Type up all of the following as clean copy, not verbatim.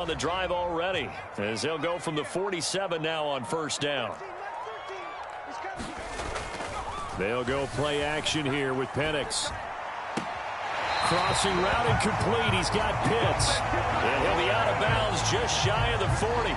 On the drive already, as they'll go from the 47 now on first down. They'll go play action here with Penix. Crossing route incomplete. He's got Pitts. And he'll be out of bounds just shy of the 40.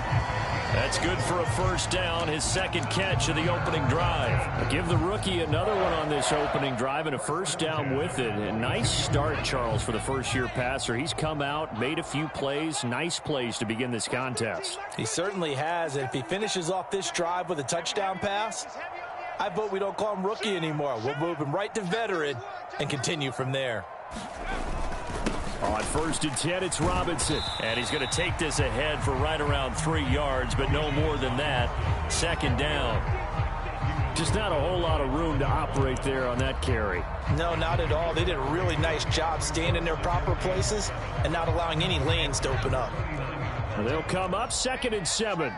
That's good for a first down, his second catch of the opening drive. Give the rookie another one on this opening drive and a first down with it. A nice start, Charles, for the first-year passer. He's come out, made a few plays, nice plays to begin this contest. He certainly has, and if he finishes off this drive with a touchdown pass, I vote we don't call him rookie anymore. We'll move him right to veteran and continue from there. On first and 10, it's Robinson. And he's going to take this ahead for right around 3 yards, but no more than that. Second down. Just not a whole lot of room to operate there on that carry. No, not at all. They did a really nice job staying in their proper places and not allowing any lanes to open up. They'll come up 2nd and 7.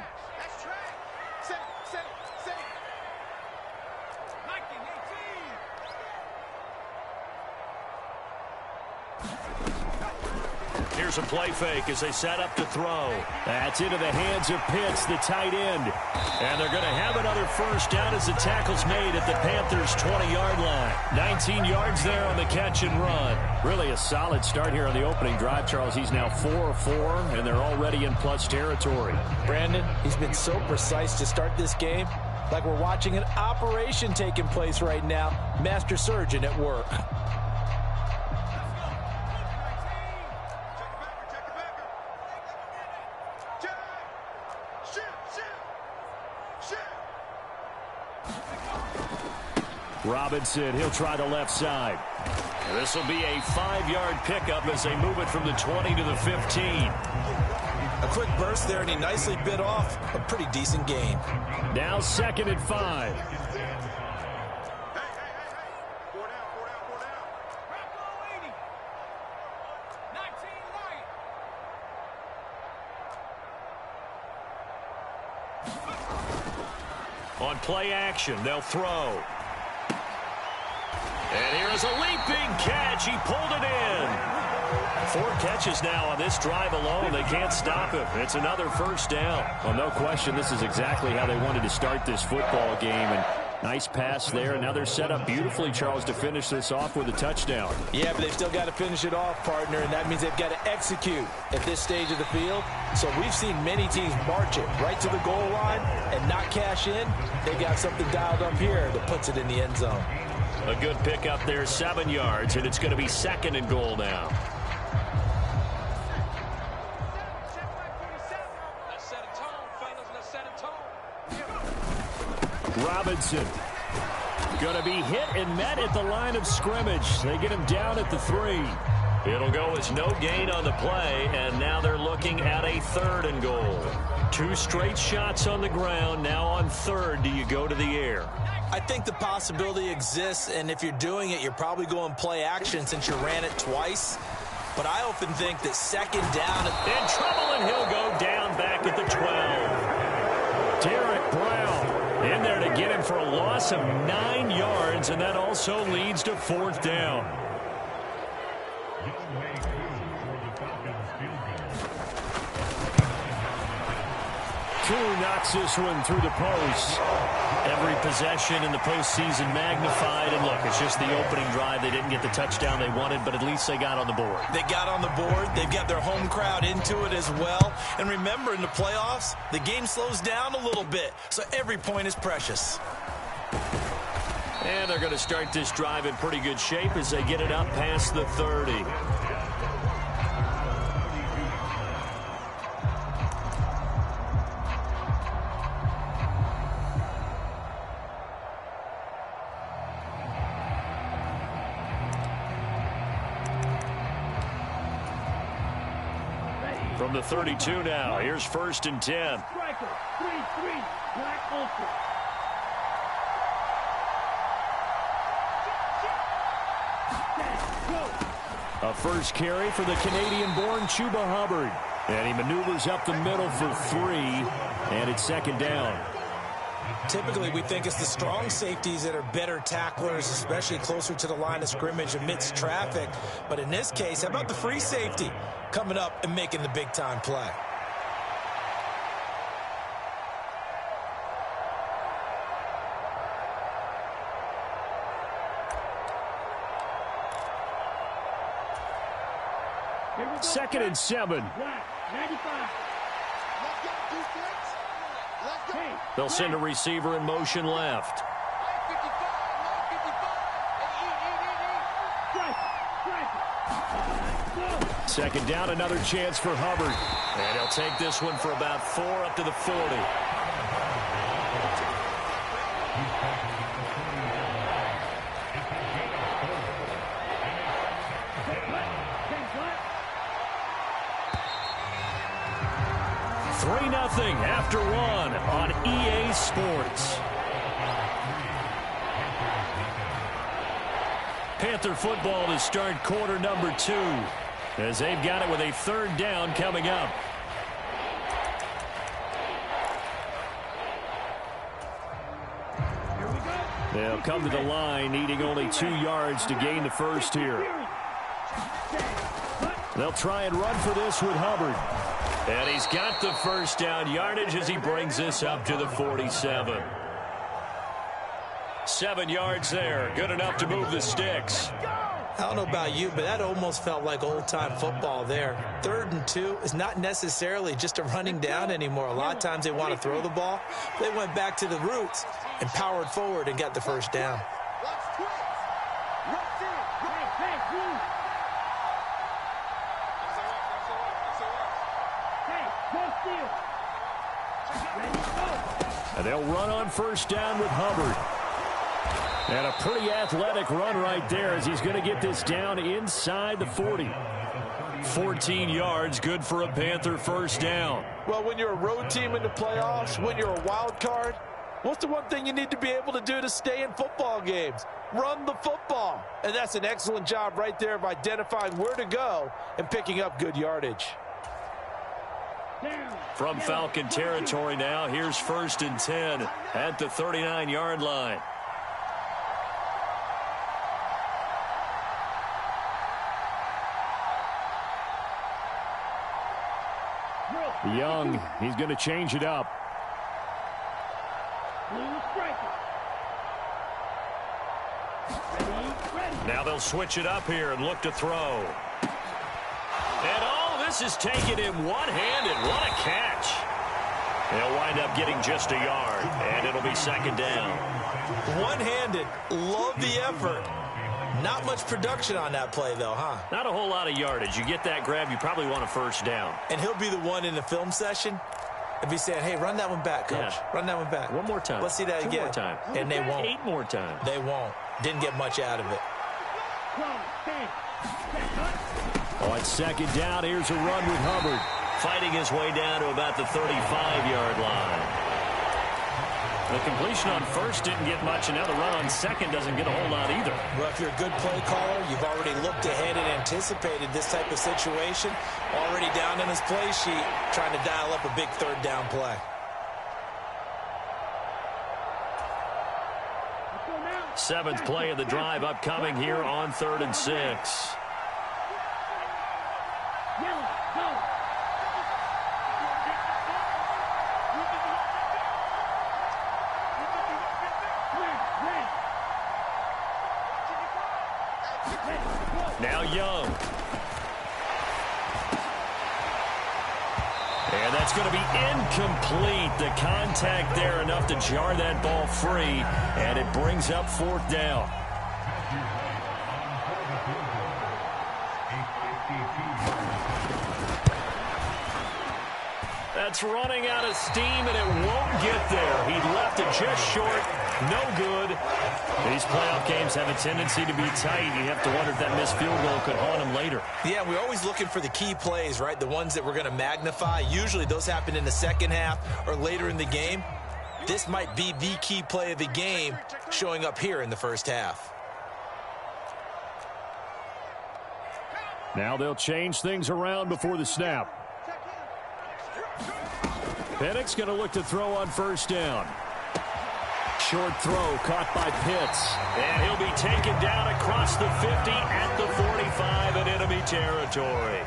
Here's a play fake as they set up to throw. That's into the hands of Pitts, the tight end. And they're going to have another first down as the tackle's made at the Panthers' 20-yard line. 19 yards there on the catch and run. Really a solid start here on the opening drive, Charles. He's now 4 of 4, and they're already in plus territory. Brandon, he's been so precise to start this game, like we're watching an operation taking place right now. Master surgeon at work. Robinson, he'll try the left side. This will be a 5-yard pickup as they move it from the 20 to the 15. A quick burst there, and he nicely bit off a pretty decent gain. Now 2nd and 5. On play action, they'll throw. And here is a leaping catch. He pulled it in. 4 catches now on this drive alone. They can't stop him. It's another first down. Well, no question, this is exactly how they wanted to start this football game. And nice pass there. And now they're set up beautifully, Charles, to finish this off with a touchdown. Yeah, but they've still got to finish it off, partner, and that means they've got to execute at this stage of the field. So we've seen many teams march it right to the goal line and not cash in. They got something dialed up here that puts it in the end zone. A good pickup there, 7 yards, and it's going to be 2nd and goal now. Robinson going to be hit and met at the line of scrimmage. They get him down at the 3. It'll go as no gain on the play, and now they're looking at a 3rd and goal. 2 straight shots on the ground. Now on 3rd, do you go to the air? I think the possibility exists, and if you're doing it, you're probably going play action since you ran it twice. But I often think that 2nd down. In trouble, and he'll go down back at the 12. Derek Brown in there to get him for a loss of 9 yards, and that also leads to 4th down. True knocks this one through the post. Every possession in the postseason magnified. And look, it's just the opening drive. They didn't get the touchdown they wanted, but at least they got on the board. They got on the board. They've got their home crowd into it as well. And remember, in the playoffs, the game slows down a little bit, so every point is precious. And they're going to start this drive in pretty good shape as they get it up past the 30. From the 32 now, here's 1st and 10. A first carry for the Canadian-born Chuba Hubbard. And he maneuvers up the middle for 3, and it's 2nd down. Typically, we think it's the strong safeties that are better tacklers, especially closer to the line of scrimmage amidst traffic. But in this case, how about the free safety coming up and making the big-time play? 2nd and 7. They'll send a receiver in motion left. Second down, another chance for Hubbard. And he'll take this one for about 4 up to the 40. Nothing after 1 on EA Sports. Panther football to start quarter number 2 as they've got it with a 3rd down coming up. They'll come to the line needing only 2 yards to gain the first here. They'll try and run for this with Hubbard. And he's got the first down yardage as he brings this up to the 47. 7 yards there. Good enough to move the sticks. I don't know about you, but that almost felt like old-time football there. 3rd and 2 is not necessarily just a running down anymore. A lot of times they want to throw the ball. They went back to the roots and powered forward and got the first down. And they'll run on first down with Hubbard. And a pretty athletic run right there as he's going to get this down inside the 40. 14 yards, good for a Panther first down. Well, when you're a road team in the playoffs, when you're a wild card, what's the one thing you need to be able to do to stay in football games? Run the football. And that's an excellent job right there of identifying where to go and picking up good yardage. From Falcon territory now, here's 1st and 10 at the 39-yard line. Young, he's going to change it up. Now they'll switch it up here and look to throw. And this is taken in one-handed. What a catch. They'll wind up getting just a yard, and it'll be 2nd down. One-handed. Love the effort. Not much production on that play, though, huh? Not a whole lot of yardage. You get that grab, you probably want a first down. And he'll be the one in the film session and be saying, hey, run that one back, Coach. Yeah. Run that one back. One more time. Let's see that 2 again. more time. And they won't. 8 more times. They won't. Didn't get much out of it. On 2nd down, here's a run with Hubbard. Fighting his way down to about the 35-yard line. The completion on first didn't get much, and now the run on second doesn't get a whole lot either. Well, if you're a good play caller, you've already looked ahead and anticipated this type of situation. Already down in his play sheet, trying to dial up a big 3rd down play. Seventh play of the drive upcoming here on 3rd and 6. Now Young. And that's going to be incomplete. The contact there enough to jar that ball free, and it brings up 4th down. That's running out of steam, and it won't get there. He left it just short. No good. These playoff games have a tendency to be tight. You have to wonder if that missed field goal could haunt him later. Yeah, we're always looking for the key plays, right? The ones that we're going to magnify. Usually those happen in the second half or later in the game. This might be the key play of the game showing up here in the first half. Now they'll change things around before the snap. Penix going to look to throw on first down. Short throw caught by Pitts. And he'll be taken down across the 50 at the 45 in enemy territory.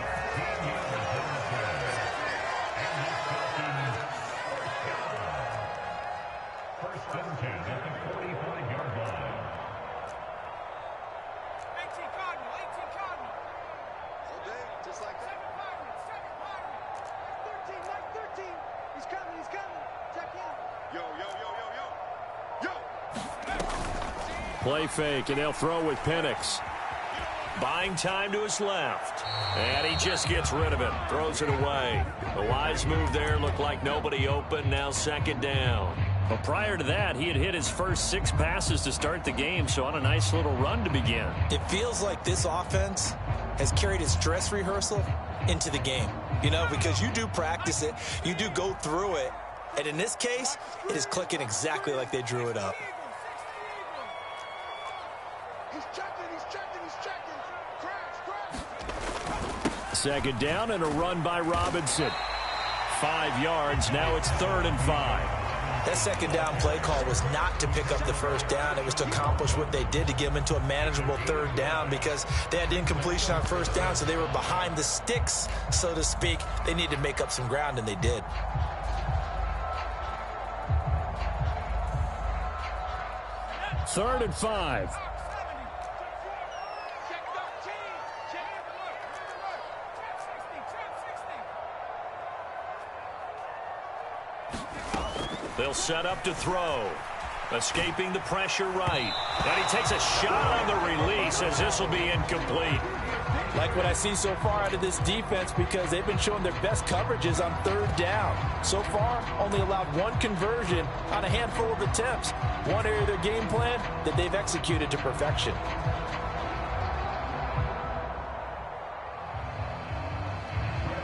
First and 10 at the 45-yard line. 18 Cardinal, 18 Cardinal. All day, just like that. Play fake, and they'll throw with Penix. Buying time to his left. And he just gets rid of it. Throws it away. The wise move there. Looked like nobody open. Now second down. Well, prior to that, he had hit his first 6 passes to start the game, so on a nice little run to begin. It feels like this offense has carried its dress rehearsal into the game. You know, because you do practice it. You do go through it. And in this case, it is clicking exactly like they drew it up. Second down and a run by Robinson. 5 yards. Now it's 3rd and 5. That second down play call was not to pick up the first down. It was to accomplish what they did to get them into a manageable 3rd down because they had incompletion on first down, so they were behind the sticks, so to speak. They needed to make up some ground, and they did. Third and 5. They'll set up to throw. Escaping the pressure right. And he takes a shot on the release as this will be incomplete. Like what I see so far out of this defense because they've been showing their best coverages on 3rd down. So far, only allowed 1 conversion on a handful of attempts. One area of their game plan that they've executed to perfection.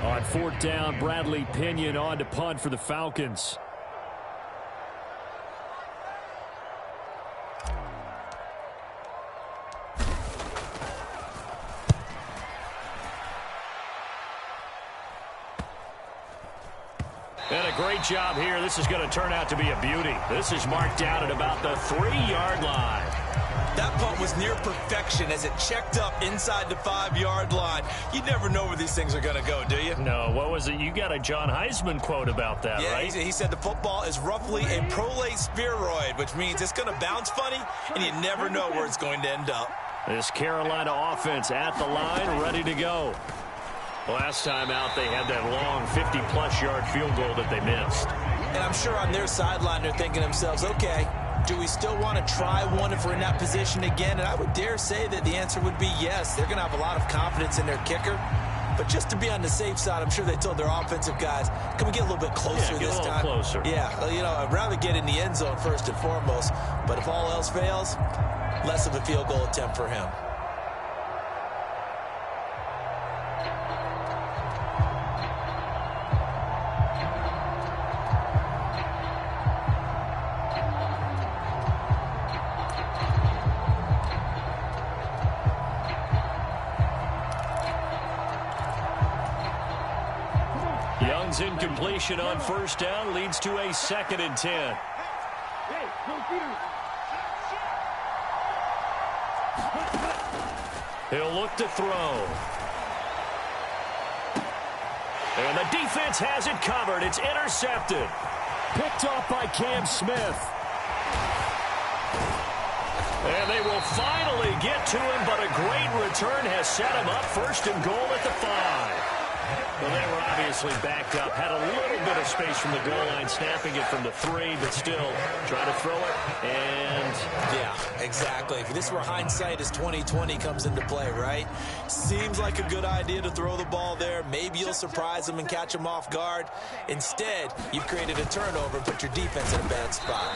On 4th down, Bradley Pinion on to punt for the Falcons. And a great job here. This is going to turn out to be a beauty. This is marked down at about the 3-yard line. That punt was near perfection as it checked up inside the 5-yard line. You never know where these things are going to go, do you? No, what was it? You got a John Heisman quote about that, right? Yeah, he said the football is roughly a prolate spheroid, which means it's going to bounce funny, and you never know where it's going to end up. This Carolina offense at the line, ready to go. Last time out, they had that long 50-plus yard field goal that they missed. And I'm sure on their sideline they're thinking to themselves, okay, do we still want to try one if we're in that position again? And I would dare say that the answer would be yes. They're going to have a lot of confidence in their kicker. But just to be on the safe side, I'm sure they told their offensive guys, can we get a little bit closer this time? Closer. Yeah, you know, I'd rather get in the end zone first and foremost. But if all else fails, less of a field goal attempt for him. Young's incompletion on 1st down leads to a 2nd and 10. He'll look to throw. And the defense has it covered. It's intercepted. Picked off by Cam Smith. And they will finally get to him, but a great return has set him up 1st and goal at the 5. Well, they were obviously backed up, had a little bit of space from the goal line, snapping it from the 3, but still trying to throw it, and... Yeah, exactly. If this were hindsight as 2020 comes into play, right? Seems like a good idea to throw the ball there. Maybe you'll surprise them and catch them off guard. Instead, you've created a turnover and put your defense in a bad spot.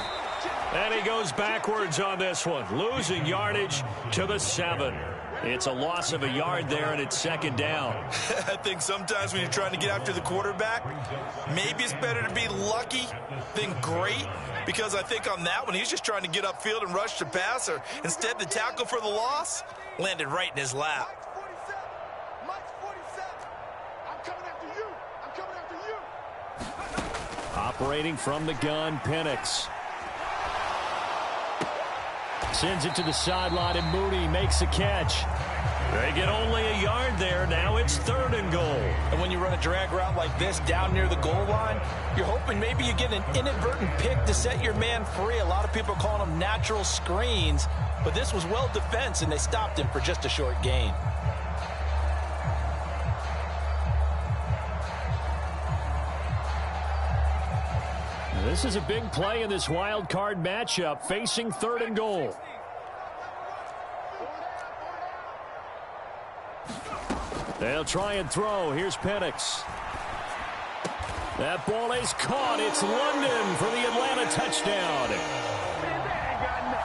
And he goes backwards on this one, losing yardage to the 7. It's a loss of a yard there, and it's 2nd down. I think sometimes when you're trying to get after the quarterback, maybe it's better to be lucky than great, because I think on that one, he's just trying to get upfield and rush the passer. Instead, the tackle for the loss landed right in his lap. Operating from the gun, Penix. Sends it to the sideline, and Mooney makes a catch. They get only a yard there. Now it's 3rd and goal. And when you run a drag route like this down near the goal line, you're hoping maybe you get an inadvertent pick to set your man free. A lot of people are calling them natural screens, but this was well defense, and they stopped him for just a short gain. This is a big play in this wild card matchup, facing 3rd and goal. They'll try and throw. Here's Penix. That ball is caught. It's London for the Atlanta touchdown.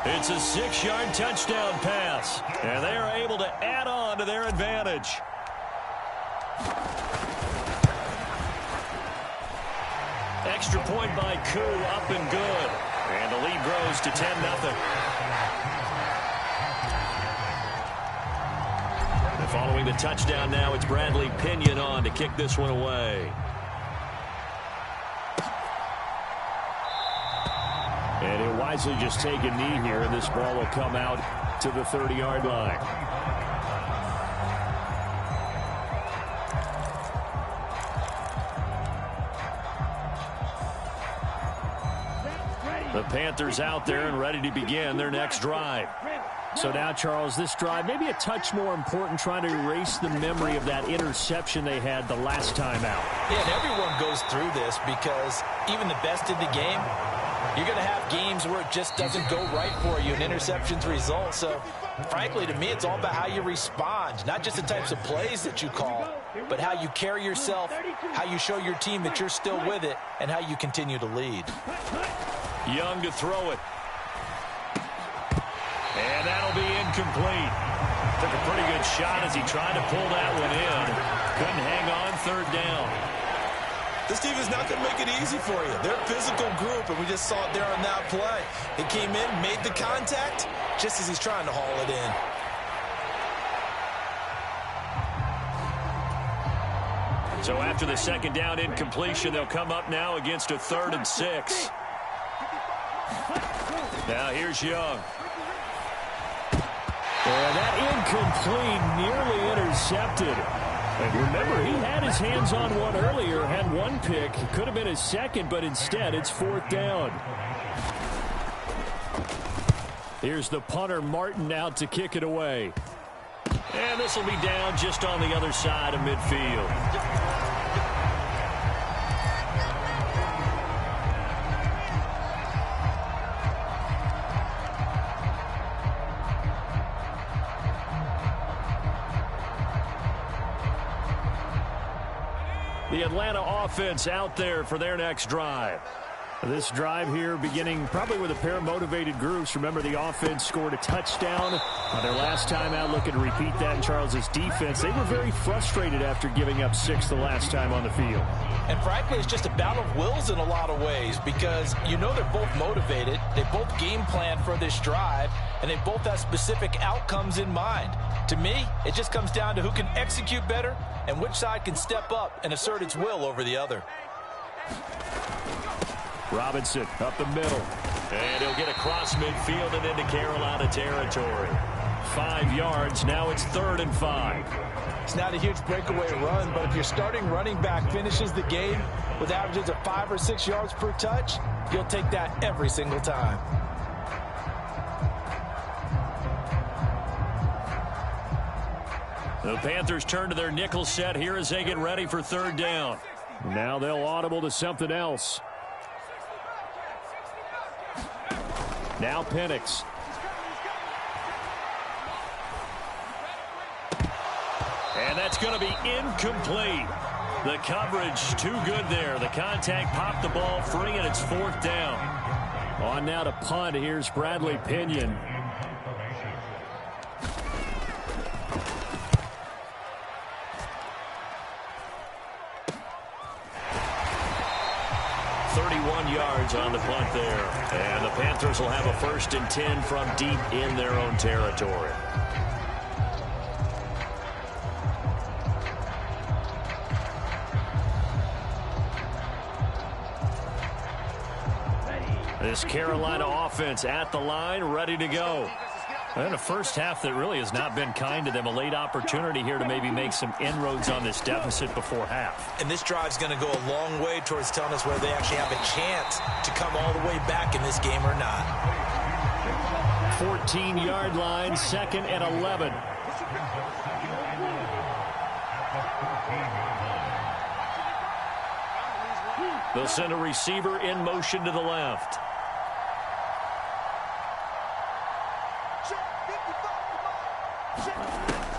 It's a 6-yard touchdown pass, and they are able to add on to their advantage. Extra point by Koo, up and good. And the lead grows to 10-0. And following the touchdown now, it's Bradley Pinion on to kick this one away. And he'll wisely just take a knee here, and this ball will come out to the 30-yard line. The Panthers out there and ready to begin their next drive. So now, Charles, this drive maybe a touch more important, trying to erase the memory of that interception they had the last time out. Yeah, and everyone goes through this because even the best in the game, you're going to have games where it just doesn't go right for you, and interceptions result. So, frankly, to me, it's all about how you respond, not just the types of plays that you call, but how you carry yourself, how you show your team that you're still with it, and how you continue to lead. Young to throw it. And that'll be incomplete. Took a pretty good shot as he tried to pull that one in. Couldn't hang on 3rd down. This team is not going to make it easy for you. They're a physical group, and we just saw it there on that play. He came in, made the contact, just as he's trying to haul it in. So after the 2nd down incompletion, they'll come up now against a 3rd and 6. Now here's Young. That incomplete, nearly intercepted. And remember, he had his hands on one earlier, had one pick. It could have been his 2nd, but instead it's 4th down. Here's the punter, Martin, out to kick it away. And this will be down just on the other side of midfield. The Atlanta offense out there for their next drive. This drive here beginning probably with a pair of motivated groups. Remember, the offense scored a touchdown on their last time out. Looking to repeat that in Charles's defense. They were very frustrated after giving up 6 the last time on the field. And frankly, it's just a battle of wills in a lot of ways because you know they're both motivated. They both game plan for this drive, and they both have specific outcomes in mind. To me, it just comes down to who can execute better and which side can step up and assert its will over the other. Robinson up the middle. And he'll get across midfield and into Carolina territory. 5 yards. Now it's 3rd and 5. It's not a huge breakaway run, but if your starting running back finishes the game with averages of 5 or 6 yards per touch, you'll take that every single time. The Panthers turn to their nickel set here as they get ready for 3rd down. Now they'll audible to something else. Now Penix. And that's going to be incomplete. The coverage too good there. The contact popped the ball free, and it's 4th down. On now to punt. Here's Bradley Pinion. Yards on the punt there. And the Panthers will have a 1st and 10 from deep in their own territory. This Carolina offense at the line, ready to go. And a first half that really has not been kind to them. A late opportunity here to maybe make some inroads on this deficit before half. And this drive's going to go a long way towards telling us whether they actually have a chance to come all the way back in this game or not. 14-yard line, 2nd and 11. They'll send a receiver in motion to the left.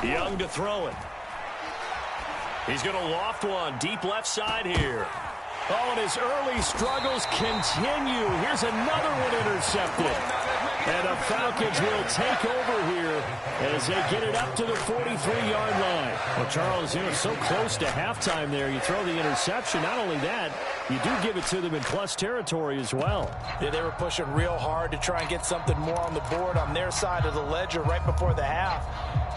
Young to throw it. He's going to loft one deep left side here. Oh, and his early struggles continue. Here's another one intercepted. And the Falcons will take over here as they get it up to the 43-yard line. Well, Charles, so close to halftime there. You throw the interception. Not only that, you do give it to them in plus territory as well. Yeah, they were pushing real hard to try and get something more on the board on their side of the ledger right before the half.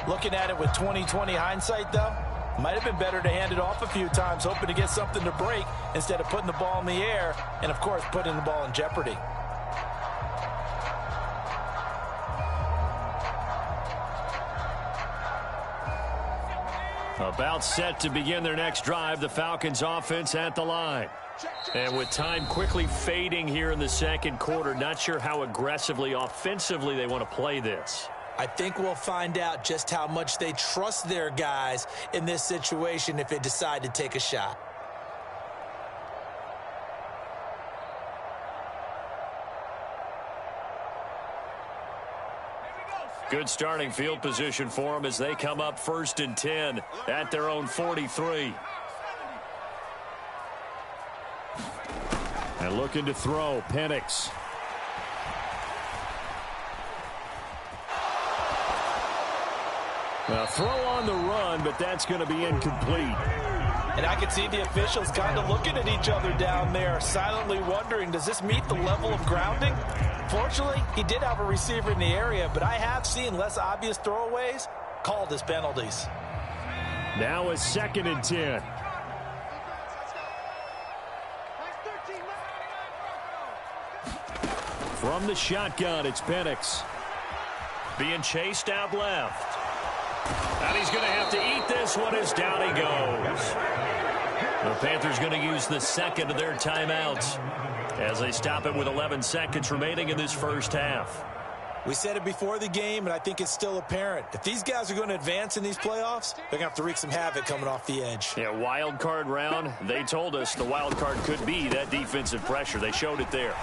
Looking at it with 20/20 hindsight, though, might have been better to hand it off a few times, hoping to get something to break instead of putting the ball in the air and, of course, putting the ball in jeopardy. About set to begin their next drive, the Falcons offense at the line. And with time quickly fading here in the second quarter, not sure how aggressively, offensively they want to play this. I think we'll find out just how much they trust their guys in this situation if they decide to take a shot. Good starting field position for them as they come up 1st and 10 at their own 43. And looking to throw, Penix. Now throw on the run, but that's going to be incomplete. And I can see the officials kind of looking at each other down there, silently wondering, does this meet the level of grounding? Fortunately, he did have a receiver in the area, but I have seen less obvious throwaways called as penalties. Now a 2nd and 10. From the shotgun, it's Penix. Being chased out left. And he's going to have to eat this one as down he goes. The Panthers going to use the second of their timeouts as they stop it with 11 seconds remaining in this first half. We said it before the game, and I think it's still apparent. If these guys are going to advance in these playoffs, they're going to have to wreak some havoc coming off the edge. Yeah, wild card round. They told us the wild card could be that defensive pressure. They showed it there.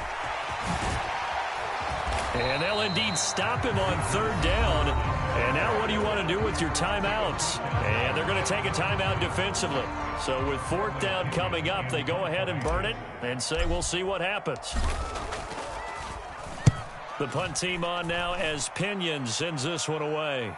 And they'll indeed stop him on 3rd down. And now what do you want to do with your timeouts? And they're going to take a timeout defensively. So with 4th down coming up, they go ahead and burn it and say we'll see what happens. The punt team on now as Pinion sends this one away.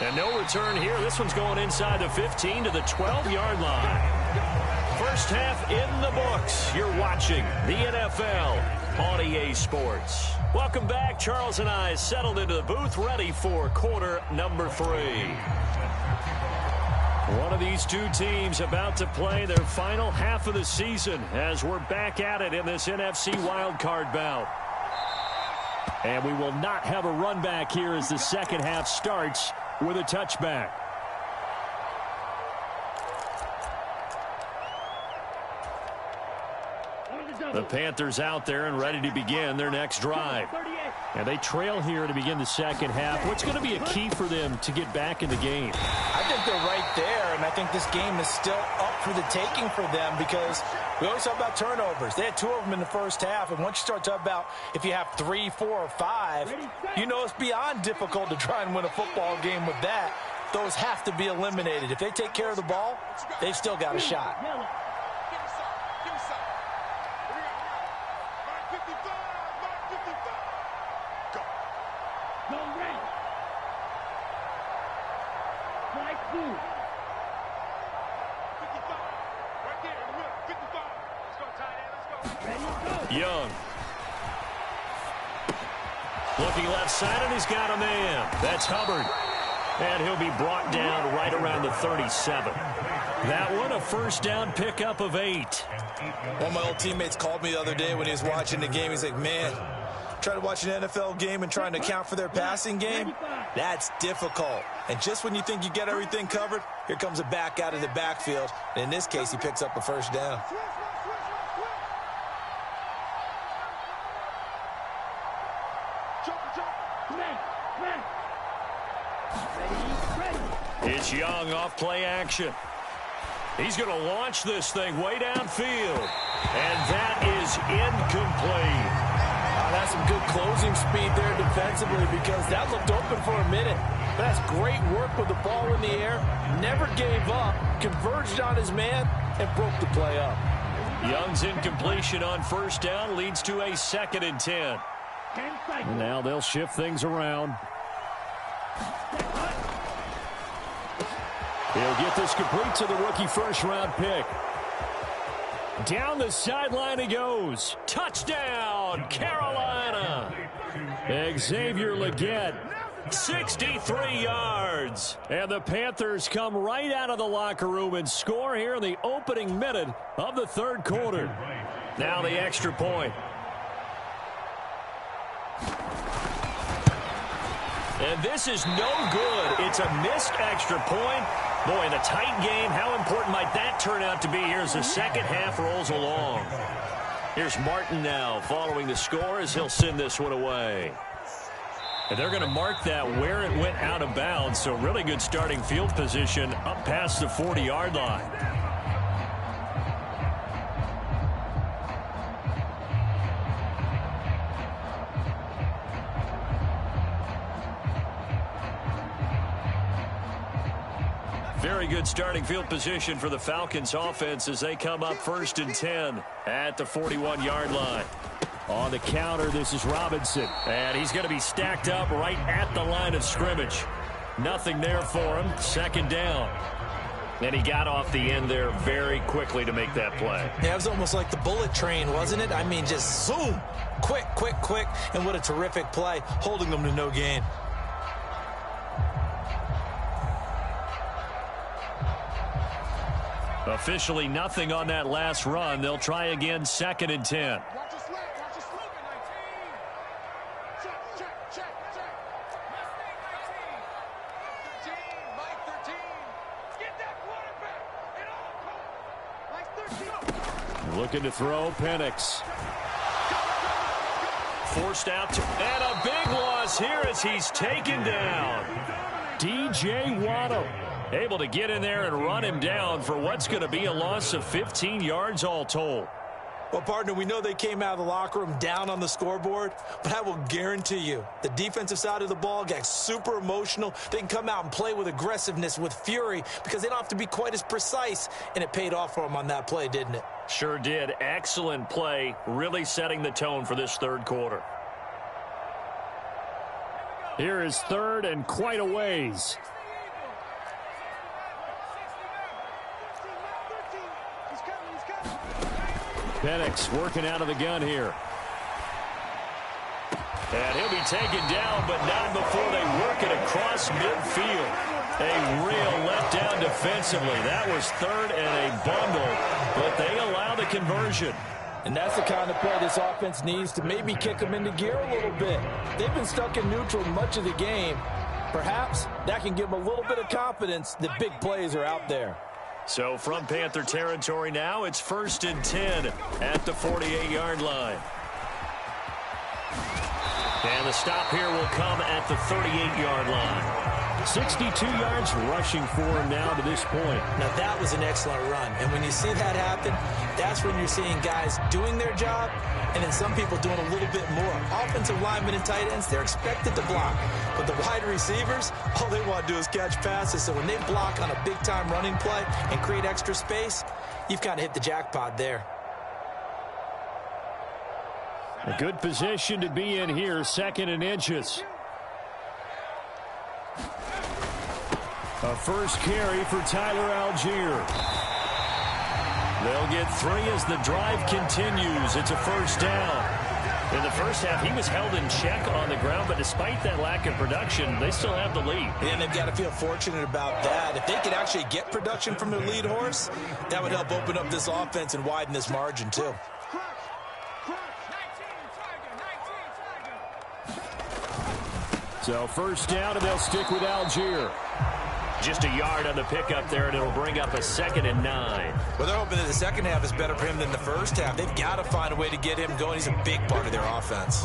And no return here. This one's going inside the 15 to the 12-yard line. First half in the books. You're watching the NFL on EA Sports. Welcome back. Charles and I settled into the booth, ready for quarter number 3. One of these two teams about to play their final half of the season as we're back at it in this NFC wildcard bout. And we will not have a run back here as the second half starts with a touchback. The Panthers out there and ready to begin their next drive. And they trail here to begin the second half. What's going to be a key for them to get back in the game? I think they're right there, and I think this game is still up for the taking for them because we always talk about turnovers. They had 2 of them in the first half, and once you start talking about if you have 3, 4, or 5, you know it's beyond difficult to try and win a football game with that. Those have to be eliminated. If they take care of the ball, they've still got a shot. Young. Looking left side, and he's got a man. That's Hubbard. And he'll be brought down right around the 37. That one, a first down pickup of 8. One of my old teammates called me the other day when he was watching the game. He's like, man, trying to watch an NFL game and trying to account for their passing game, that's difficult. And just when you think you get everything covered, here comes a back out of the backfield. And in this case, he picks up a first down. It's Young off play action. He's going to launch this thing way downfield. And that is incomplete. That's some good closing speed there defensively because that looked open for a minute. But that's great work with the ball in the air. Never gave up, converged on his man, and broke the play up. Young's incompletion on first down leads to a 2nd and 10. And now they'll shift things around. He'll get this complete to the rookie first-round pick. Down the sideline he goes. Touchdown, Carolina. Xavier Legette, 63 yards. And the Panthers come right out of the locker room and score here in the opening minute of the 3rd quarter. Now the extra point. And this is no good. It's a missed extra point. Boy, in a tight game, how important might that turn out to be here as the second half rolls along? Here's Martin now following the score as he'll send this one away. And they're going to mark that where it went out of bounds, so really good starting field position up past the 40-yard line. Very good starting field position for the Falcons offense as they come up 1st and 10 at the 41-yard line. On the counter, this is Robinson. And he's going to be stacked up right at the line of scrimmage. Nothing there for him. 2nd down. And he got off the end there very quickly to make that play. Yeah, it was almost like the bullet train, wasn't it? I mean, just zoom. Quick, quick, quick. And what a terrific play, holding them to no gain. Officially nothing on that last run. They'll try again 2nd and 10. Looking to throw, Penix. Forced out and a big loss here as he's taken down. DJ Waddle able to get in there and run him down for what's going to be a loss of 15 yards all told. Well, partner, we know they came out of the locker room down on the scoreboard, but I will guarantee you the defensive side of the ball got super emotional. They can come out and play with aggressiveness, with fury, because they don't have to be quite as precise, and it paid off for them on that play, didn't it? Sure did. Excellent play, really setting the tone for this 3rd quarter. Here is 3rd and quite a ways. Penix working out of the gun here. And he'll be taken down, but not before they work it across midfield. A real letdown defensively. That was 3rd and a bundle, but they allow the conversion. And that's the kind of play this offense needs to maybe kick them into gear a little bit. They've been stuck in neutral much of the game. Perhaps that can give them a little bit of confidence that big plays are out there. So from Panther territory now, it's 1st and 10 at the 48-yard line. And the stop here will come at the 38-yard line. 62 yards rushing for him now to this point. Now that was an excellent run. And when you see that happen, that's when you're seeing guys doing their job and then some people doing a little bit more. Offensive linemen and tight ends, they're expected to block. But the wide receivers, all they want to do is catch passes. So when they block on a big-time running play and create extra space, you've kind of hit the jackpot there. A good position to be in here, 2nd and inches. A first carry for Tyler Algier. They'll get 3 as the drive continues. It's a 1st down. In the first half, he was held in check on the ground, but despite that lack of production, they still have the lead. And they've got to feel fortunate about that. If they could actually get production from their lead horse, that would help open up this offense and widen this margin, too. So 1st down, and they'll stick with Algier. Just a yard on the pickup there, and it'll bring up a 2nd and 9. Well, they're hoping that the second half is better for him than the first half. They've got to find a way to get him going. He's a big part of their offense.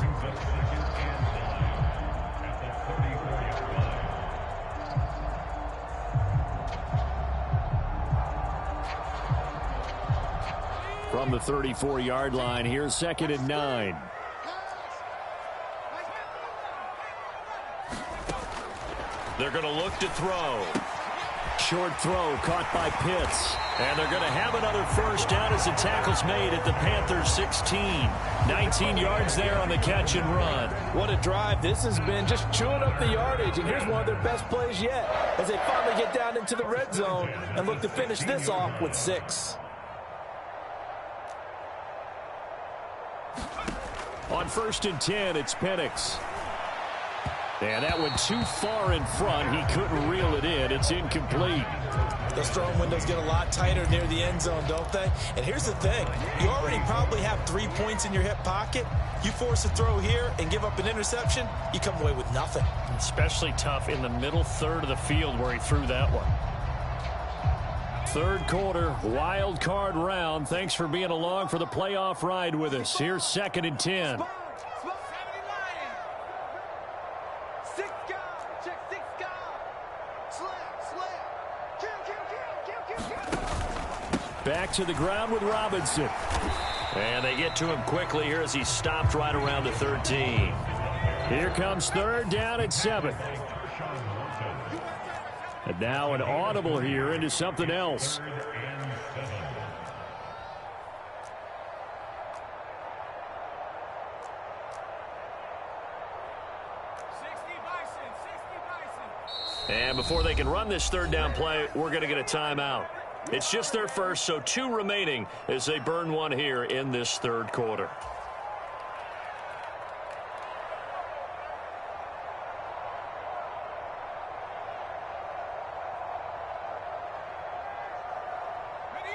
from the 34-yard line. Here's 2nd and 9. They're going to look to throw. Short throw caught by Pitts. And they're going to have another first down as the tackle's made at the Panthers 16. 19 yards there on the catch and run. What a drive. This has been just chewing up the yardage. And here's one of their best plays yet as they finally get down into the red zone and look to finish this off with 6. On 1st and 10, it's Penix. And that went too far in front. He couldn't reel it in. It's incomplete. Those throwing windows get a lot tighter near the end zone, don't they? And here's the thing. You already probably have 3 points in your hip pocket. You force a throw here and give up an interception, you come away with nothing. Especially tough in the middle third of the field where he threw that one. 3rd quarter, wild card round. Thanks for being along for the playoff ride with us. Here's 2nd and 10. Back to the ground with Robinson. And they get to him quickly here as he stopped right around the 13. Here comes 3rd down at 7. And now an audible here into something else. And before they can run this 3rd down play, we're going to get a timeout. It's just their first, so 2 remaining as they burn one here in this 3rd quarter.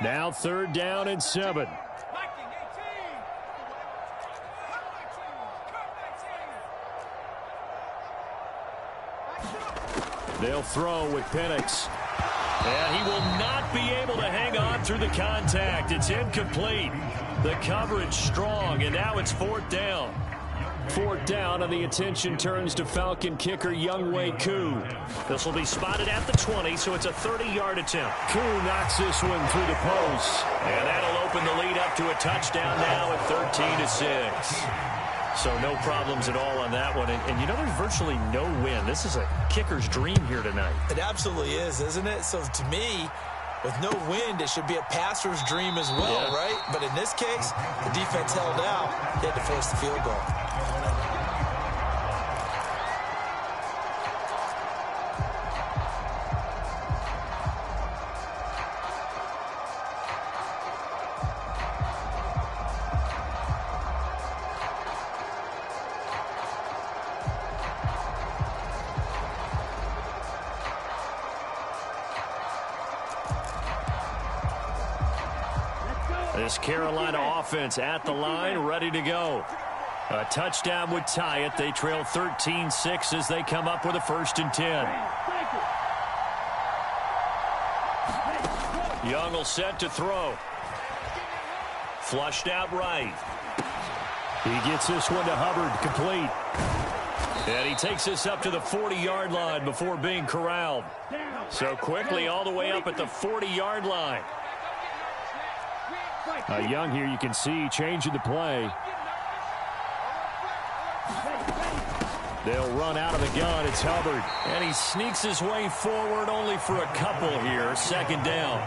Now 3rd down and 7. They'll throw with Penix. And he will not be able to hang on through the contact. It's incomplete. The coverage strong, and now it's 4th down. 4th down, and the attention turns to Falcon kicker Younghoe Koo. This will be spotted at the 20, so it's a 30-yard attempt. Koo knocks this one through the post. And that'll open the lead up to a touchdown now at 13-6. So no problems at all on that one. And you know, there's virtually no win. This is a kicker's dream here tonight. It absolutely is, isn't it? So to me, with no wind, it should be a passer's dream as well, right? But in this case, the defense held out. They had to force the field goal. This Carolina offense at the line, ready to go. A touchdown would tie it. They trail 13-6 as they come up with a 1st and 10. Young will set to throw. Flushed out right. He gets this one to Hubbard, complete. And he takes this up to the 40-yard line before being corralled. So quickly all the way up at the 40-yard line. Young here, you can see, changing the play. They'll run out of the gun. It's Hubbard. And he sneaks his way forward only for a couple here. 2nd down.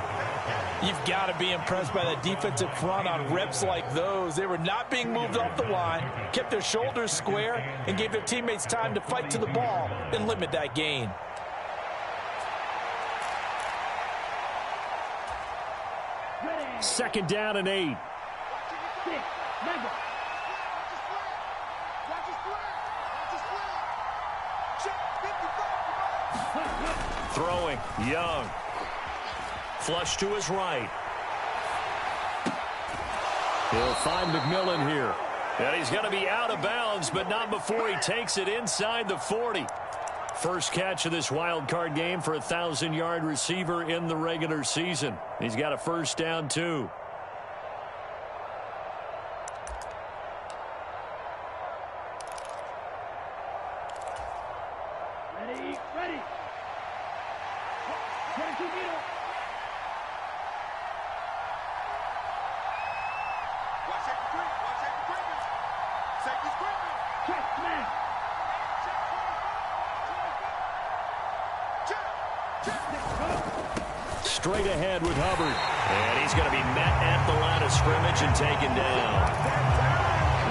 You've got to be impressed by that defensive front on reps like those. They were not being moved off the line, kept their shoulders square, and gave their teammates time to fight to the ball and limit that gain. Second down and 8. Throwing, Young. Flush to his right. He'll find McMillan here. And he's going to be out of bounds, but not before he takes it inside the 40. First catch of this wild card game for a 1,000-yard receiver in the regular season. He's got a 1st down, too. Ready. Straight ahead with Hubbard. And he's going to be met at the line of scrimmage and taken down.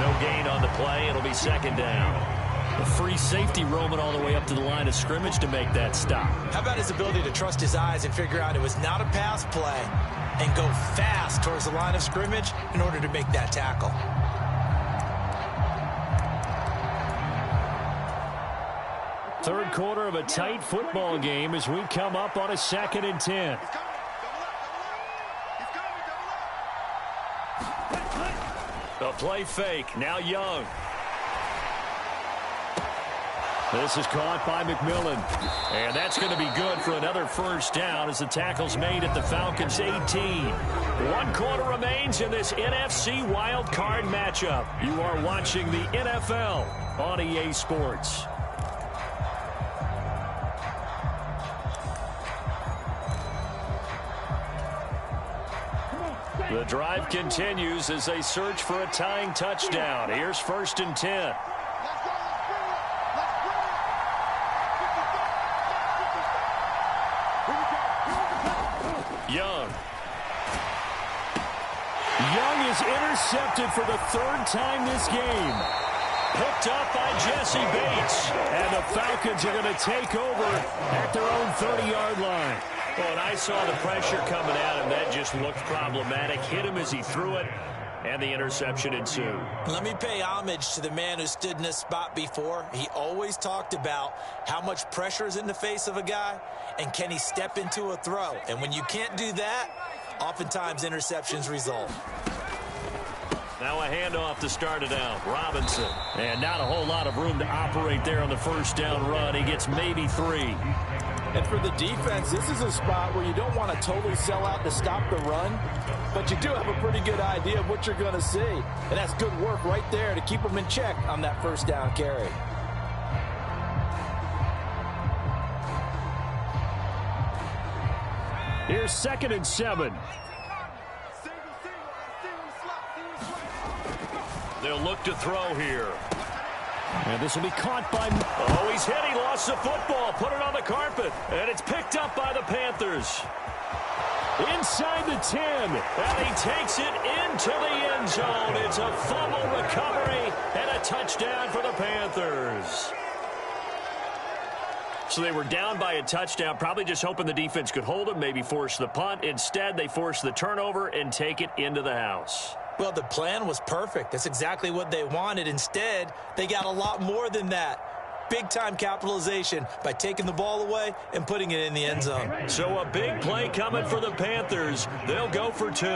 No gain on the play. It'll be second down. A free safety roaming all the way up to the line of scrimmage to make that stop. How about his ability to trust his eyes and figure out it was not a pass play and go fast towards the line of scrimmage in order to make that tackle. Third quarter of a tight football game as we come up on a 2nd and 10. A play fake. Now Young. This is caught by McMillan. And that's going to be good for another first down as the tackle's made at the Falcons 18. 1 quarter remains in this NFC wild card matchup. You are watching the NFL on EA Sports. The drive continues as they search for a tying touchdown. Here's 1st and 10. Young is intercepted for the 3rd time this game. Picked up by Jesse Bates. And the Falcons are going to take over at their own 30-yard line. Well, and I saw the pressure coming at him. That just looked problematic. Hit him as he threw it, and the interception ensued. Let me pay homage to the man who stood in this spot before. He always talked about how much pressure is in the face of a guy, and can he step into a throw. And when you can't do that, oftentimes interceptions result. Now a handoff to start it out. Robinson. And not a whole lot of room to operate there on the first down run. He gets maybe 3. And for the defense, this is a spot where you don't want to totally sell out to stop the run, but you do have a pretty good idea of what you're going to see. And that's good work right there to keep them in check on that first down carry. Here's 2nd and 7. They'll look to throw here. And this will be caught by... Oh, he's hit. He lost the football. Put it on the carpet. And it's picked up by the Panthers. Inside the 10. And he takes it into the end zone. It's a fumble recovery and a touchdown for the Panthers. So they were down by a touchdown, probably just hoping the defense could hold them, maybe force the punt. Instead, they force the turnover and take it into the house. Well, the plan was perfect. That's exactly what they wanted. Instead, they got a lot more than that. Big-time capitalization by taking the ball away and putting it in the end zone. So a big play coming for the Panthers. They'll go for 2.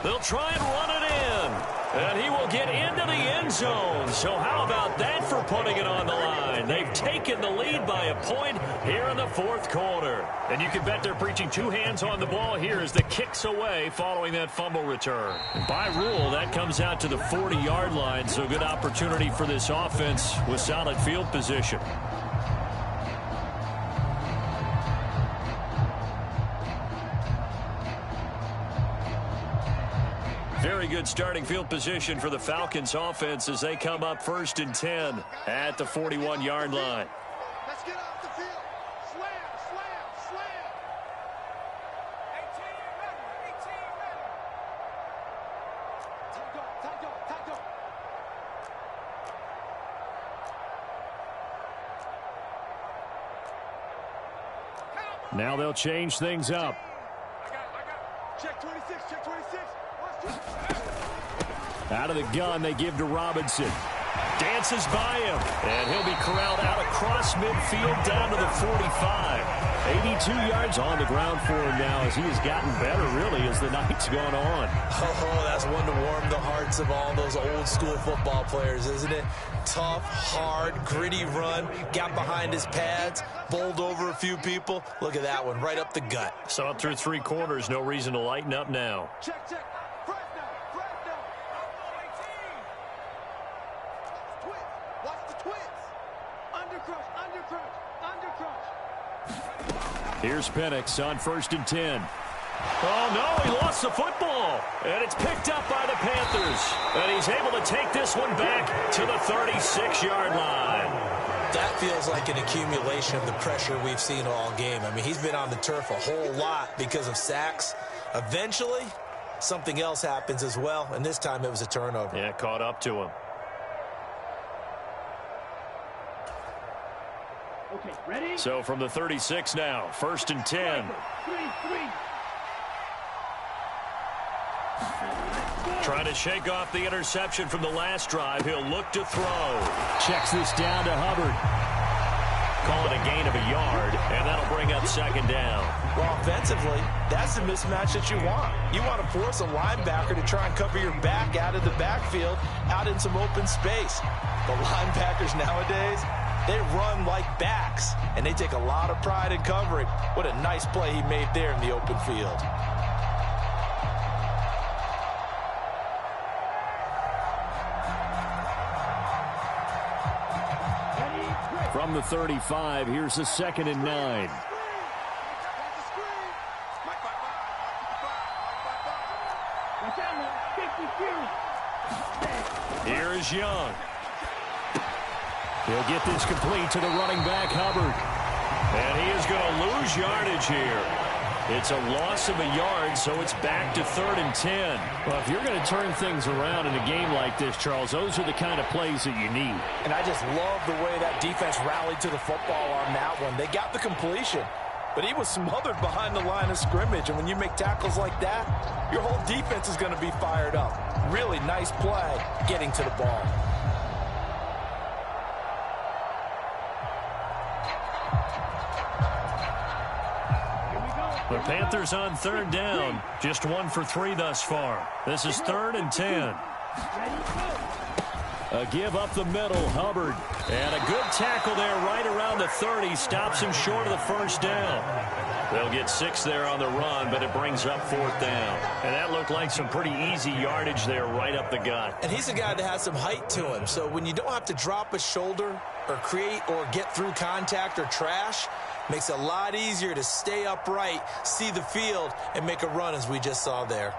They'll try and run it in. And he will get into the end zone. So how about that for putting it on the line? They've taken the lead by a point here in the 4th quarter. And you can bet they're preaching 2 hands on the ball here as the kick's away following that fumble return. And by rule, that comes out to the 40-yard line. So good opportunity for this offense with solid field position. Very good starting field position for the Falcons offense as they come up 1st and 10 at the 41-yard line. Let's get off the field. Slam, slam, slam. 18 ready, 18 ready. Time go. Now they'll change things up. I got. Check 26, check 26. Out of the gun, they give to Robinson. Dances by him, and he'll be corralled out across midfield down to the 45. 82 yards on the ground for him now as he has gotten better, really, as the night's gone on. Oh, that's one to warm the hearts of all those old-school football players, isn't it? Tough, hard, gritty run, got behind his pads, bowled over a few people. Look at that one, right up the gut. Saw it through 3 quarters, no reason to lighten up now. Check, check. Press now. Twist. Watch the twist. Undercrush. Here's Penix on 1st and 10. Oh, no, he lost the football. And it's picked up by the Panthers. And he's able to take this one back to the 36-yard line. That feels like an accumulation of the pressure we've seen all game. I mean, he's been on the turf a whole lot because of sacks. Eventually, something else happens as well, and this time it was a turnover. Yeah, caught up to him. Okay, ready? So from the 36 now, 1st and 10. Trying to shake off the interception from the last drive. He'll look to throw. Checks this down to Hubbard. Call it a gain of a yard, and that'll bring up 2nd down. Well, offensively, that's the mismatch that you want. You want to force a linebacker to try and cover your back out of the backfield, out in some open space. The linebackers nowadays, they run like backs, and they take a lot of pride in covering. What a nice play he made there in the open field. From the 35, here's a 2nd and 9. Here is Young. He'll get this complete to the running back, Hubbard. And he is going to lose yardage here. It's a loss of a yard, so it's back to 3rd and 10. Well, if you're going to turn things around in a game like this, Charles, those are the kind of plays that you need. And I just love the way that defense rallied to the football on that one. They got the completion, but he was smothered behind the line of scrimmage. And when you make tackles like that, your whole defense is going to be fired up. Really nice play getting to the ball. The Panthers on 3rd down. Just 1 for 3 thus far. This is 3rd and 10. A give up the middle, Hubbard. And a good tackle there right around the 30. Stops him short of the 1st down. They'll get 6 there on the run, but it brings up 4th down. And that looked like some pretty easy yardage there right up the gut. And he's a guy that has some height to him. So when you don't have to drop a shoulder or create or get through contact or trash, makes it a lot easier to stay upright, see the field, and make a run as we just saw there.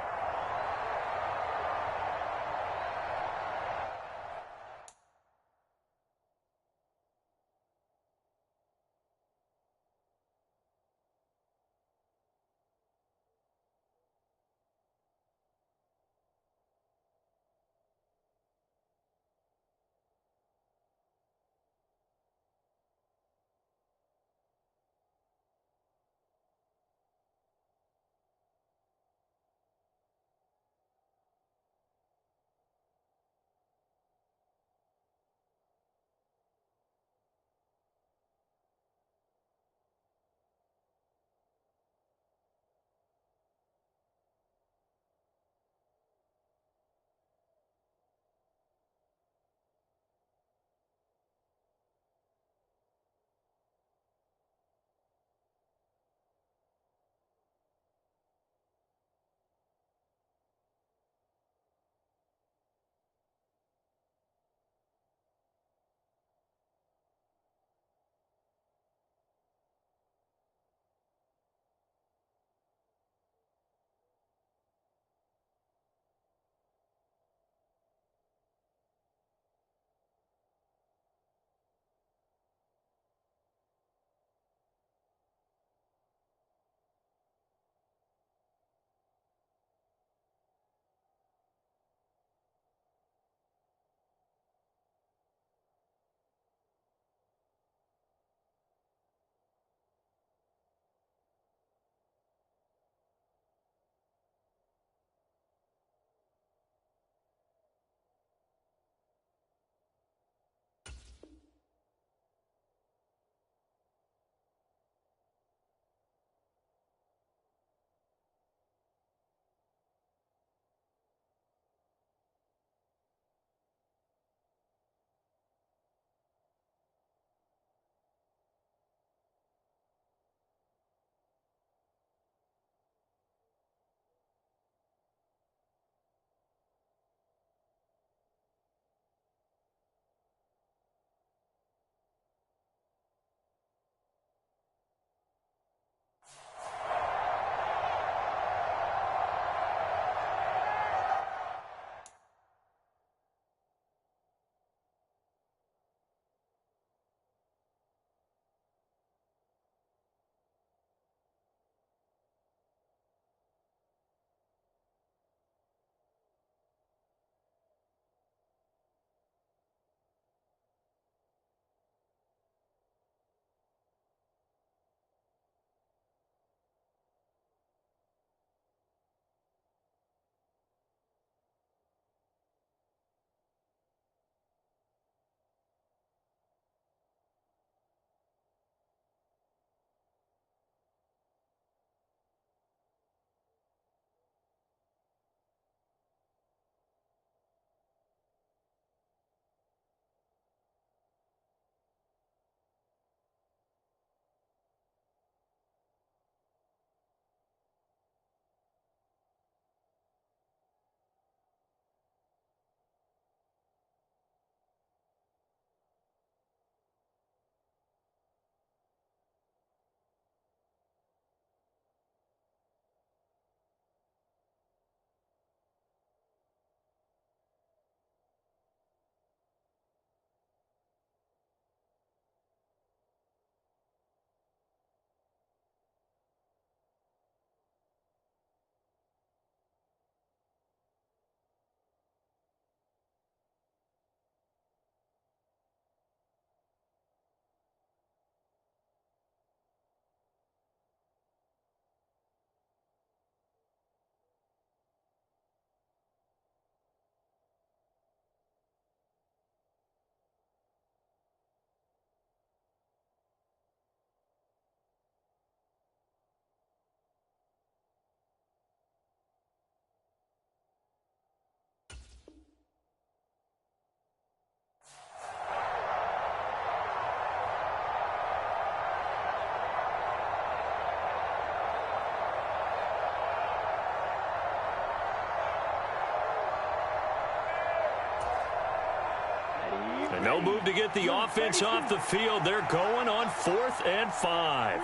And no move to get the offense off the field. They're going on 4th and 5.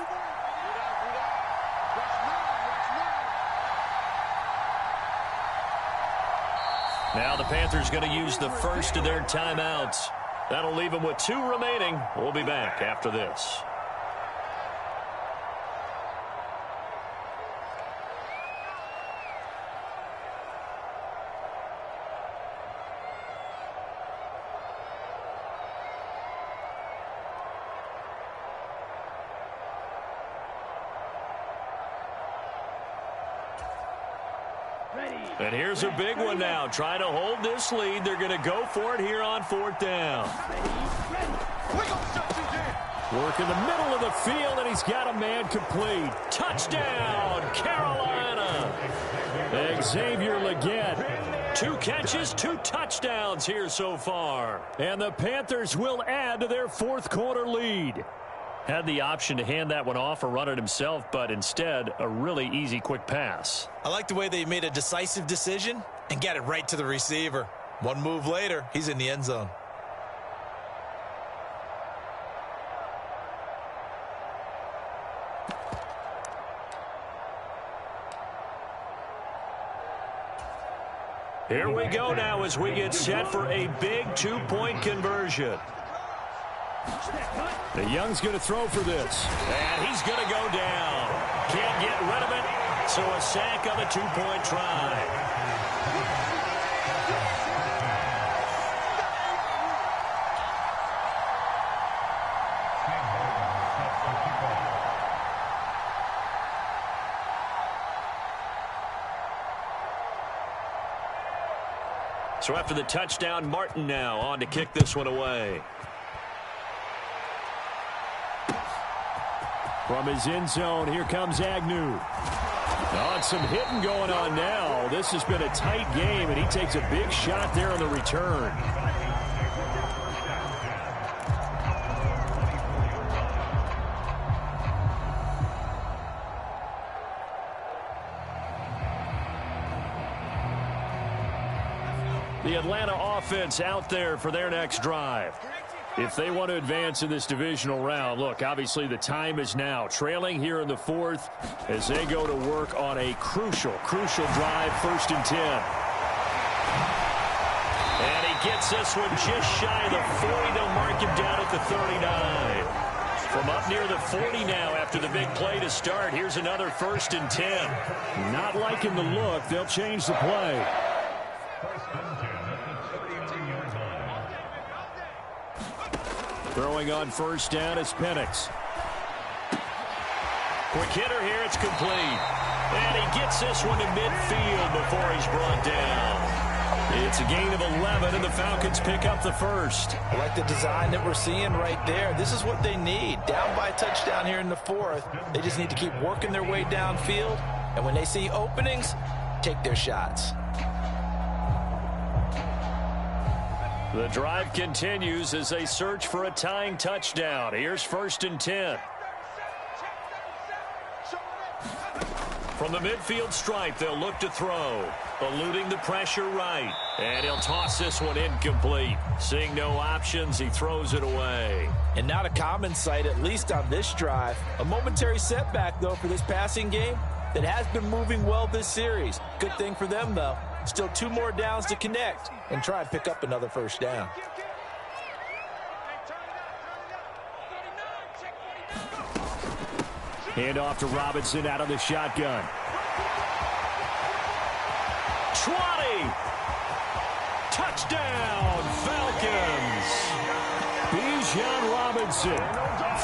Now the Panthers going to use the first of their timeouts. That'll leave them with 2 remaining. We'll be back after this. And here's a big one now. Trying to hold this lead. They're going to go for it here on 4th down. Work in the middle of the field, and he's got a man complete. Touchdown, Carolina. Xavier Legette. 2 catches, 2 touchdowns here so far. And the Panthers will add to their 4th quarter lead. Had the option to hand that one off or run it himself, but instead, a really easy, quick pass. I like the way they made a decisive decision and got it right to the receiver. One move later, he's in the end zone. Here we go now as we get set for a big 2-point conversion. The Young's going to throw for this. And he's going to go down. Can't get rid of it, so a sack on the 2-point try. So after the touchdown, Martin now on to kick this one away. From his end zone, here comes Agnew. Oh, and some hitting going on now. This has been a tight game, and he takes a big shot there on the return. The Atlanta offense out there for their next drive. If they want to advance in this divisional round, look, obviously the time is now. Trailing here in the 4th as they go to work on a crucial drive, 1st and 10. And he gets this one just shy of the 40. They'll mark him down at the 39. From up near the 40 now after the big play to start. Here's another 1st and 10. Not liking the look. They'll change the play. Throwing on 1st down is Penix. Quick hitter here, it's complete. And he gets this one to midfield before he's brought down. It's a gain of 11, and the Falcons pick up the 1st. I like the design that we're seeing right there. This is what they need. Down by a touchdown here in the 4th. They just need to keep working their way downfield. And when they see openings, take their shots. The drive continues as they search for a tying touchdown. Here's 1st and 10. From the midfield stripe, they'll look to throw. Eluding the pressure right. And he'll toss this one incomplete. Seeing no options, he throws it away. And not a common sight, at least on this drive. A momentary setback, though, for this passing game that has been moving well this series. Good thing for them, though. Still 2 more downs to connect and try and pick up another 1st down. Hand off to Robinson out of the shotgun. 20. Touchdown, Falcons. Bijan Robinson.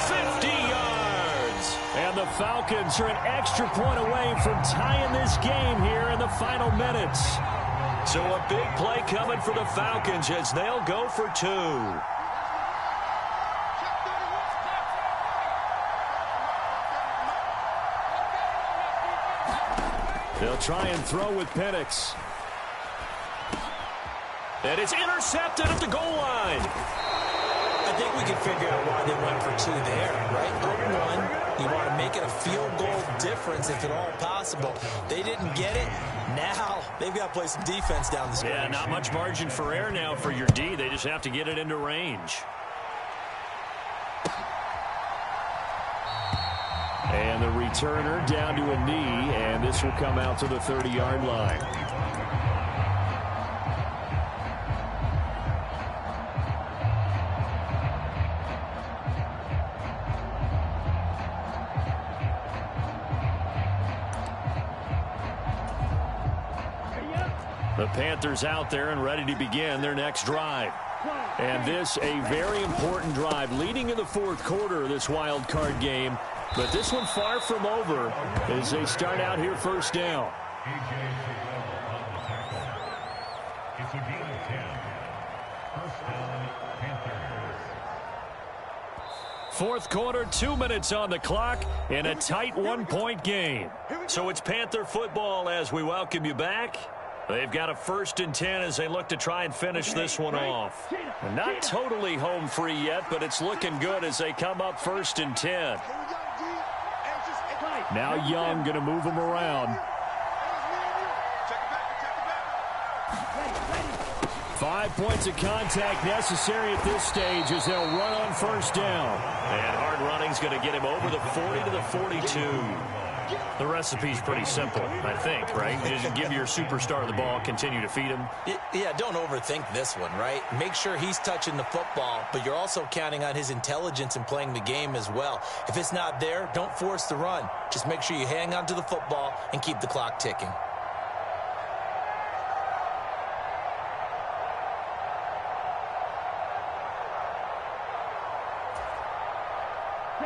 50 yards. And the Falcons are an extra point away from tying this game here in the final minutes. So a big play coming for the Falcons as they'll go for 2. They'll try and throw with Penix. And it's intercepted at the goal line. I think we can figure out why they went for 2 there, right? Up 1, you want to make it a field goal difference if at all possible. They didn't get it. Now they've got to play some defense down the stretch. Yeah, not much margin for error now for your D. They just have to get it into range. And the returner down to a knee, and this will come out to the 30-yard line. The Panthers out there and ready to begin their next drive. And this a very important drive leading in the fourth quarter of this wild card game. But this one far from over as they start out here first down. It's a gain of 10. First down, Panthers. Fourth quarter, 2 minutes on the clock in a tight 1-point game. So it's Panther football as we welcome you back. They've got a 1st and 10 as they look to try and finish this one off. And not totally home free yet, but it's looking good as they come up 1st and 10. Now Young going to move them around. 5 points of contact necessary at this stage as they'll run on first down. And hard running's going to get him over the 40 to the 42. The recipe's pretty simple, I think, right? You just give your superstar the ball, continue to feed him. Yeah, don't overthink this one, right? Make sure he's touching the football, but you're also counting on his intelligence in playing the game as well. If it's not there, don't force the run. Just make sure you hang on to the football and keep the clock ticking.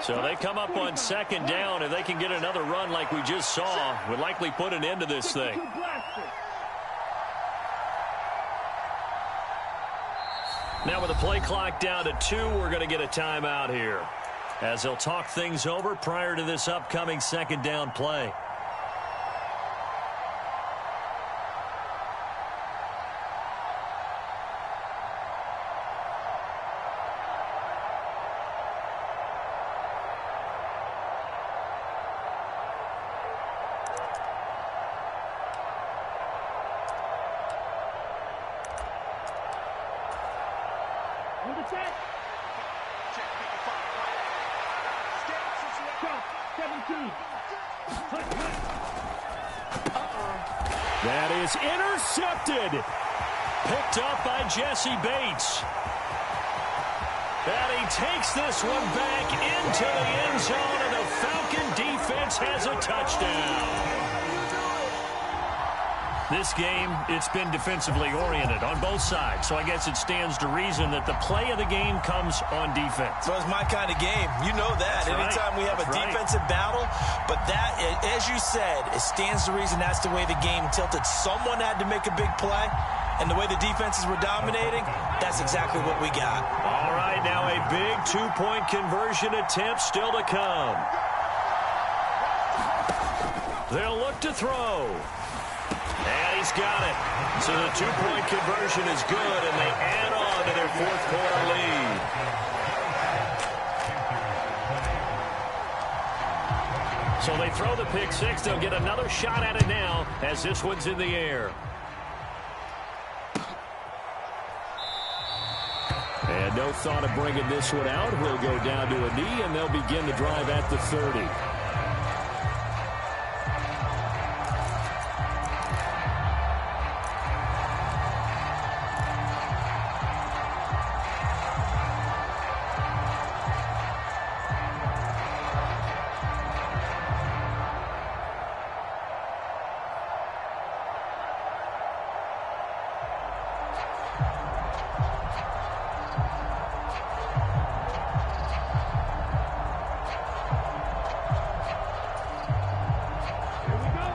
So they come up on 2nd down. If they can get another run like we just saw, would likely put an end to this thing. Now with the play clock down to 2, we're going to get a timeout here as they'll talk things over prior to this upcoming 2nd down play. That is intercepted. Picked up by Jesse Bates. And he takes this one back into the end zone, and the Falcon defense has a touchdown. This game, it's been defensively oriented on both sides, so I guess it stands to reason that the play of the game comes on defense. So it's my kind of game. You know that. That's Anytime we have a right. defensive battle, but that, as you said, it stands to reason that's the way the game tilted. Someone had to make a big play, and the way the defenses were dominating, that's exactly what we got. All right, now a big 2-point conversion attempt still to come. They'll look to throw. And he's got it. So the 2-point conversion is good, and they add on to their fourth quarter lead. So they throw the pick six. They'll get another shot at it now as this one's in the air. And no thought of bringing this one out. He'll go down to a knee, and they'll begin the drive at the 30.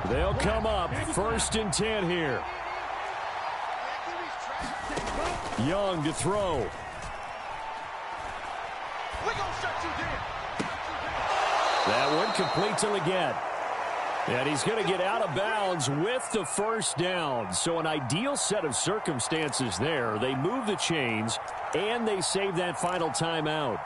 They'll come up 1st and 10 here. Young to throw. That one complete till again. And he's going to get out of bounds with the first down. So an ideal set of circumstances there. They move the chains, and they save that final timeout.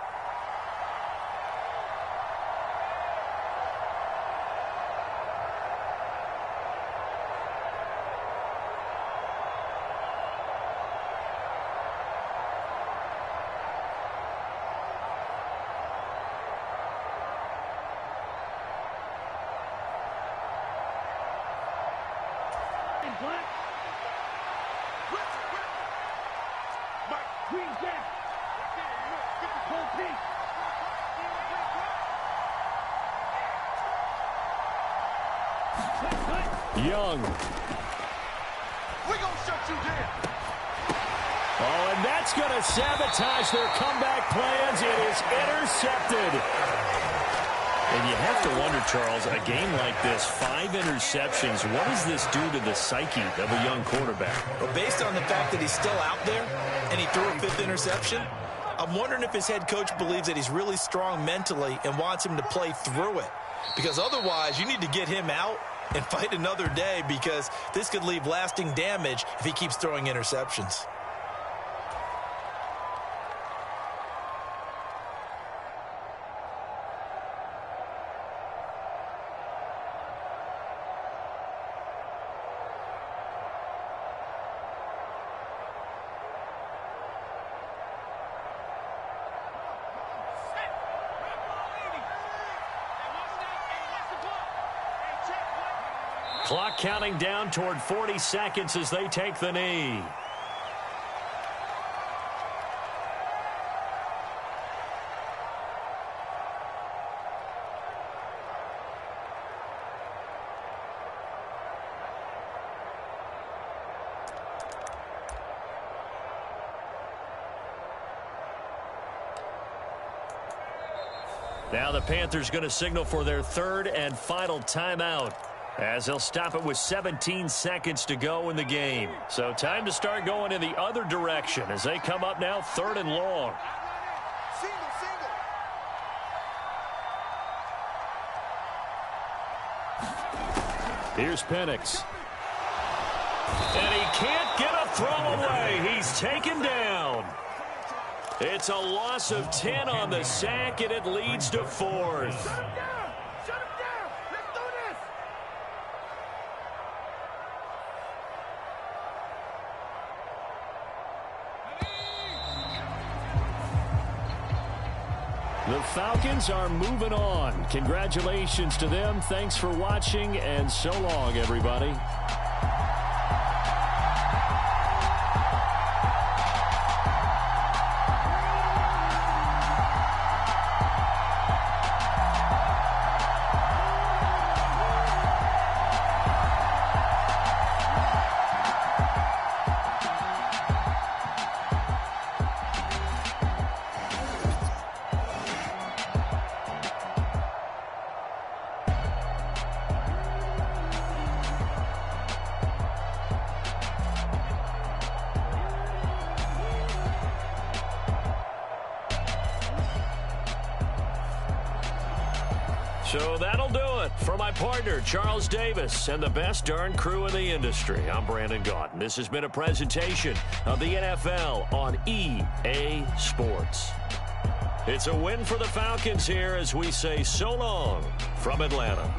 Young. We're going to shut you down. Oh, and that's going to sabotage their comeback plans. It is intercepted. And you have to wonder, Charles, a game like this, 5 interceptions, what does this do to the psyche of a young quarterback? Well, based on the fact that he's still out there and he threw a 5th interception, I'm wondering if his head coach believes that he's really strong mentally and wants him to play through it. Because otherwise, you need to get him out and fight another day, because this could leave lasting damage if he keeps throwing interceptions. Clock counting down toward 40 seconds as they take the knee. Now the Panthers going to signal for their 3rd and final timeout, as they'll stop it with 17 seconds to go in the game. So time to start going in the other direction as they come up now 3rd and long. Single, single. Here's Penix. And he can't get a throw away. He's taken down. It's a loss of 10 on the sack, and it leads to 4th. Shut him down. Let's do this. The Falcons are moving on. Congratulations to them. Thanks for watching, and so long, everybody. So that'll do it for my partner, Charles Davis, and the best darn crew in the industry. I'm Brandon Gaudin. This has been a presentation of the NFL on EA Sports. It's a win for the Falcons here as we say so long from Atlanta.